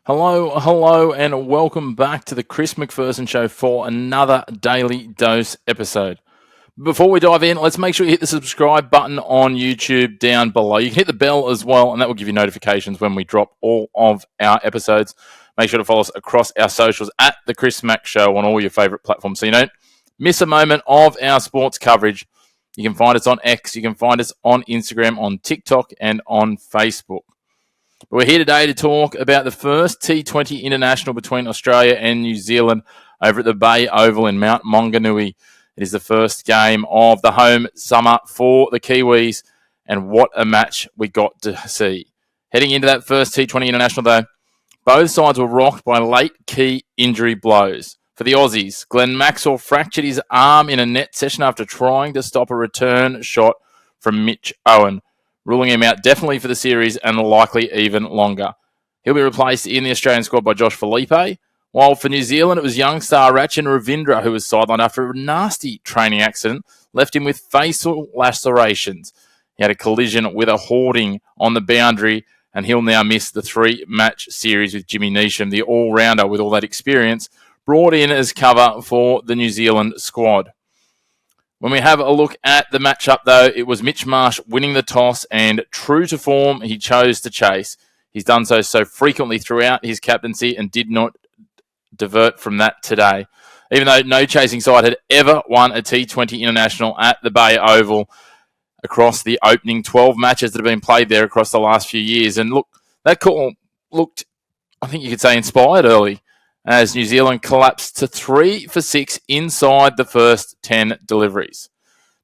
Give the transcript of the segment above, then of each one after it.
Hello, and welcome back to the Chris McPherson Show for another Daily Dose episode. Before we dive in, let's make sure you hit the subscribe button on YouTube down below. You can hit the bell as well, and that will give you notifications when we drop all of our episodes. Make sure to follow us across our socials at the Chris Mack Show on all your favourite platforms so you don't miss a moment of our sports coverage. You can find us on X, you can find us on Instagram, on TikTok, and on Facebook. But we're here today to talk about the first T20 International between Australia and New Zealand over at the Bay Oval in Mount Maunganui. It is the first game of the home summer for the Kiwis, and what a match we got to see. Heading into that first T20 International, though, both sides were rocked by late key injury blows. For the Aussies, Glenn Maxwell fractured his arm in a net session after trying to stop a return shot from Mitch Owen, ruling him out definitely for the series and likely even longer. He'll be replaced in the Australian squad by Josh Felipe, while for New Zealand it was young star Rachin Ravindra who was sidelined after a nasty training accident left him with facial lacerations. He had a collision with a hoarding on the boundary, and he'll now miss the three-match series with Jimmy Neesham, the all-rounder with all that experience, brought in as cover for the New Zealand squad. When we have a look at the matchup, though, it was Mitch Marsh winning the toss, and true to form, he chose to chase. He's done so frequently throughout his captaincy and did not divert from that today. Even though no chasing side had ever won a T20 International at the Bay Oval across the opening 12 matches that have been played there across the last few years. And look, that call looked, I think you could say, inspired early, as New Zealand collapsed to 3 for 6 inside the first 10 deliveries.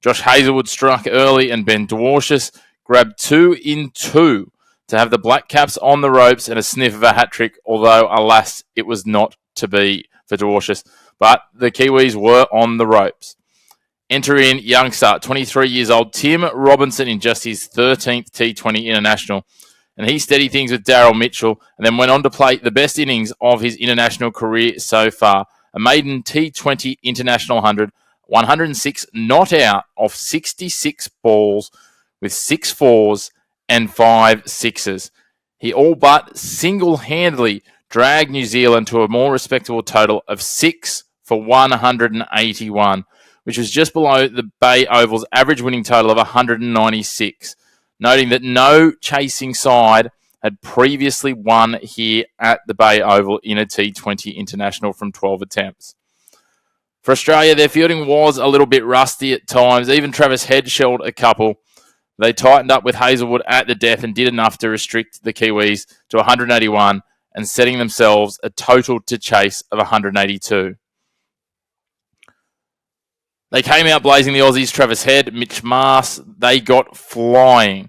Josh Hazlewood struck early, and Ben Dwarshuis grabbed 2 in 2 to have the Black Caps on the ropes and a sniff of a hat-trick, although, alas, it was not to be for Dwarshuis. But the Kiwis were on the ropes. Enter in youngster, 23 years old, Tim Robinson, in just his 13th T20 International. And he steadied things with Daryl Mitchell and then went on to play the best innings of his international career so far. A maiden T20 International 106 not out of 66 balls with 6 fours and 5 sixes. He all but single-handedly dragged New Zealand to a more respectable total of 6 for 181, which was just below the Bay Oval's average winning total of 196. Noting that no chasing side had previously won here at the Bay Oval in a T20 International from 12 attempts. For Australia, their fielding was a little bit rusty at times. Even Travis Head shelled a couple. They tightened up with Hazlewood at the death and did enough to restrict the Kiwis to 181 and setting themselves a total to chase of 182. They came out blazing, the Aussies. Travis Head, Mitch Marsh, they got flying.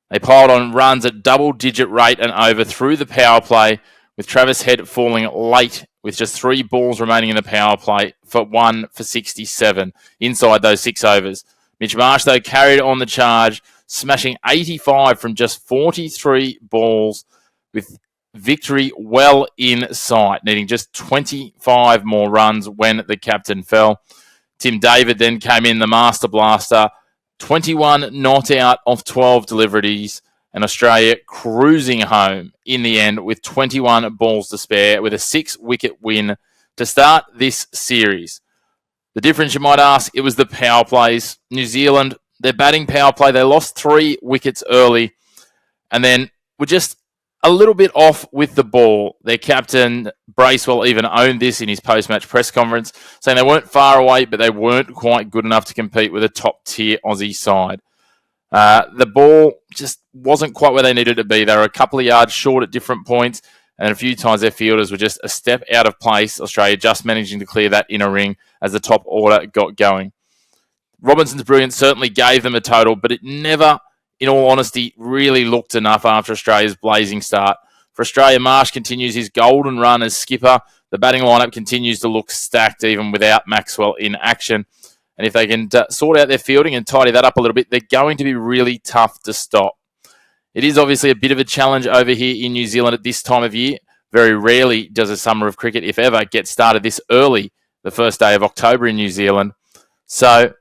They piled on runs at double-digit rate and over through the power play, with Travis Head falling late with just 3 balls remaining in the power play for 1 for 67 inside those 6 overs. Mitch Marsh, though, carried on the charge, smashing 85 from just 43 balls, with victory well in sight, needing just 25 more runs when the captain fell. Tim David then came in, the master blaster, 21 not out of 12 deliveries, and Australia cruising home in the end with 21 balls to spare with a 6-wicket win to start this series. The difference, you might ask, it was the power plays. New Zealand, their batting power play, they lost 3 wickets early and then were just a little bit off with the ball. Their captain, Bracewell, even owned this in his post-match press conference, saying they weren't far away, but they weren't quite good enough to compete with a top-tier Aussie side. The ball just wasn't quite where they needed to be. They were a couple of yards short at different points, and a few times their fielders were just a step out of place. Australia just managing to clear that inner ring as the top order got going. Robinson's brilliance certainly gave them a total, but it never, in all honesty, really looked enough after Australia's blazing start. For Australia, Marsh continues his golden run as skipper. The batting lineup continues to look stacked even without Maxwell in action. And if they can sort out their fielding and tidy that up a little bit, they're going to be really tough to stop. It is obviously a bit of a challenge over here in New Zealand at this time of year. Very rarely does a summer of cricket, if ever, get started this early, the first day of October in New Zealand. So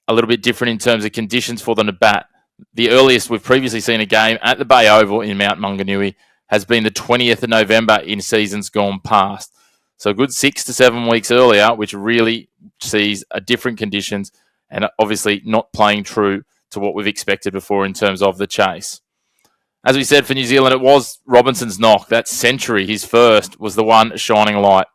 a little bit different in terms of conditions for them to bat. The earliest we've previously seen a game at the Bay Oval in Mount Maunganui has been the 20th of November in seasons gone past. So a good 6 to 7 weeks earlier, which really sees a different conditions and obviously not playing true to what we've expected before in terms of the chase. As we said, for New Zealand, it was Robinson's knock. That century, his first, was the one shining light.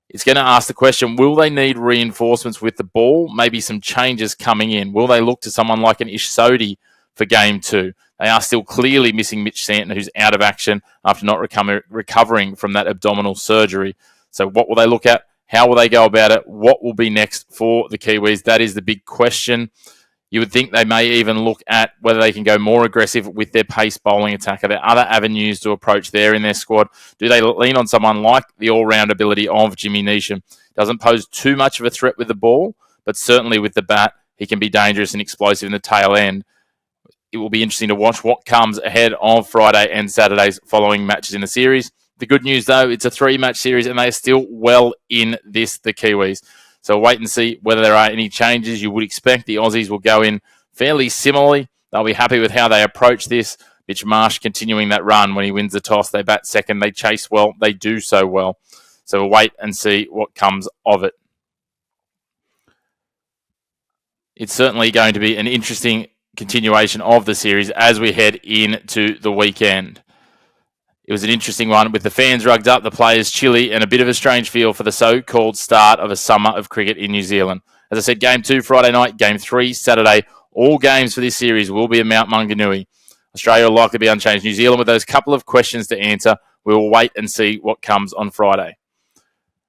It's going to ask the question, will they need reinforcements with the ball? Maybe some changes coming in. Will they look to someone like an Ish Sodhi for game 2? They are still clearly missing Mitch Stanton, who's out of action after not recovering from that abdominal surgery. So what will they look at? How will they go about it? What will be next for the Kiwis? That is the big question. You would think they may even look at whether they can go more aggressive with their pace bowling attack. Are there other avenues to approach there in their squad? Do they lean on someone like the all-round ability of Jimmy Neesham? Doesn't pose too much of a threat with the ball, but certainly with the bat, he can be dangerous and explosive in the tail end. It will be interesting to watch what comes ahead of Friday and Saturday's following matches in the series. The good news, though, it's a 3-match series and they are still well in this, the Kiwis. So wait and see whether there are any changes. You would expect the Aussies will go in fairly similarly. They'll be happy with how they approach this. Mitch Marsh continuing that run when he wins the toss. They bat second. They chase well. They do so well. So we'll wait and see what comes of it. It's certainly going to be an interesting continuation of the series as we head into the weekend. It was an interesting one with the fans rugged up, the players chilly, and a bit of a strange feel for the so-called start of a summer of cricket in New Zealand. As I said, Game 2 Friday night, Game 3 Saturday. All games for this series will be at Mount Maunganui. Australia will likely be unchanged. New Zealand with those couple of questions to answer. We will wait and see what comes on Friday.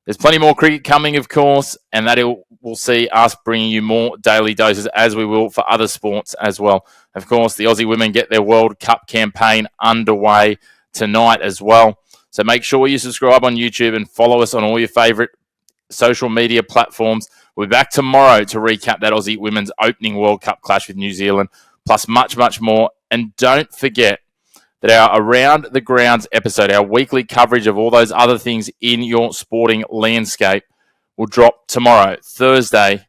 There's plenty more cricket coming, of course, and that will see us bringing you more daily doses as we will for other sports as well. Of course, the Aussie women get their World Cup campaign underway tonight as well. So make sure you subscribe on YouTube and follow us on all your favourite social media platforms. We'll be back tomorrow to recap that Aussie women's opening World Cup clash with New Zealand, plus much, much more. And don't forget that our Around the Grounds episode, our weekly coverage of all those other things in your sporting landscape, will drop tomorrow, Thursday,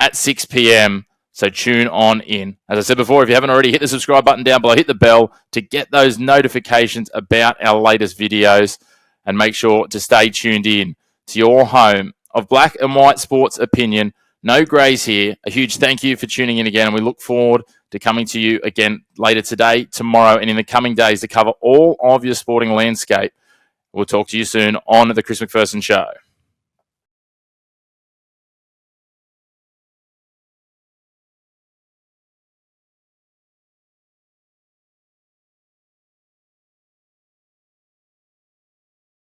at 6 p.m. So tune on in. As I said before, if you haven't already, hit the subscribe button down below, hit the bell to get those notifications about our latest videos, and make sure to stay tuned in to your home of black and white sports opinion. No greys here. A huge thank you for tuning in again, and we look forward to coming to you again later today, tomorrow, and in the coming days to cover all of your sporting landscape. We'll talk to you soon on The Chris McPherson Show.